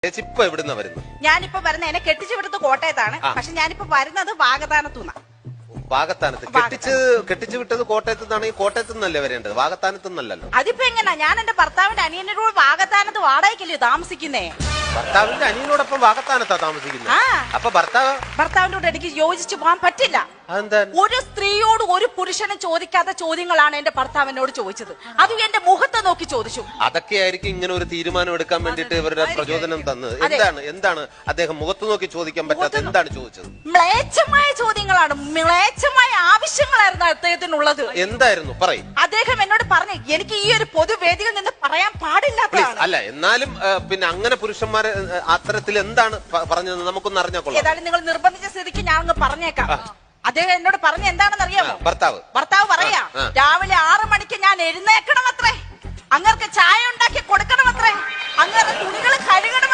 ഇപ്പൊ എവിടുന്ന വരുന്നു? ഞാനിപ്പോ വരുന്ന എന്നെ കെട്ടിച്ചു വിടുന്നത് കോട്ടയത്താണ്. പക്ഷെ ഞാനിപ്പോ വരുന്നത് വാഗത്താനത്തുനിന്നാ. വാഗത്താനത്ത് കെട്ടിച്ചു വിട്ടത് കോട്ടയത്ത് നിന്നാണെങ്കിൽ കോട്ടയത്ത് നിന്നല്ലേ വരേണ്ടത്, വാഗത്താനത്ത് നിന്നല്ലല്ലോ. അതിപ്പോ എങ്ങനാ? ഞാൻ എന്റെ ഭർത്താവിന്റെ അനിയനോട് കൂടെ വാഗത്താനത്ത് വാടകയ്ക്കല്ലേ താമസിക്കുന്നേ. ഭർത്താവിന്റെ അനിയനോടൊപ്പം വാഗത്താനത്താ താമസിക്കുന്നത്. അപ്പൊ ഭർത്താവിന്റെ കൂടെ എനിക്ക് യോജിച്ചു പോകാൻ പറ്റില്ല. ഒരു സ്ത്രീയോട് ഒരു പുരുഷനും ചോദിക്കാത്ത ചോദ്യങ്ങളാണ് എന്റെ ഭർത്താവിനോട് ചോദിച്ചത്. അതും എന്റെ മുഖത്ത് നോക്കി ചോദിച്ചു. അതൊക്കെയായിരിക്കും ഇങ്ങനെ ഒരു തീരുമാനം എടുക്കാൻ വേണ്ടിട്ട് ഇവരുടെ പ്രചോദനം തന്നത്. എന്താണ് അദ്ദേഹം മുഖത്ത് നോക്കി ചോദിക്കാൻ പറ്റാത്ത എന്താണ് ചോദിച്ചത്? മ്ലേച്ഛമായ ചോദ്യങ്ങളാണ്, മ്ലേച്ഛമായ ആവശ്യങ്ങളായിരുന്നു അദ്ദേഹത്തിനുള്ളത്. എന്തായിരുന്നു പറയും? അദ്ദേഹം എന്നോട് പറഞ്ഞു, എനിക്ക് ഈ ഒരു പൊതുവേദിയിൽ നിന്ന് പറയാൻ പാടില്ലാത്തതാണ്. അല്ല, എന്നാലും പിന്നെ അങ്ങനെ പുരുഷന്മാരെ അത്തരത്തിൽ എന്താണ് പറഞ്ഞത് നമുക്കൊന്ന് അറിഞ്ഞാൽ കൊള്ളാം. ഏതായാലും നിങ്ങൾ നിർബന്ധിച്ച സ്ഥിതിക്ക് ഞാൻ അങ്ങ് പറഞ്ഞേക്കാം. അദ്ദേഹം എന്നോട് പറഞ്ഞ എന്താണെന്ന് അറിയാമോ? ഭർത്താവ് പറയാ, രാവിലെ 6 മണിക്ക് ഞാൻ എഴുന്നേക്കണം അത്രേ, അങ്ങർക്ക് ചായ ഉണ്ടാക്കി കൊടുക്കണം അത്രേ, അങ്ങനെ തുണികൾ കഴുകണം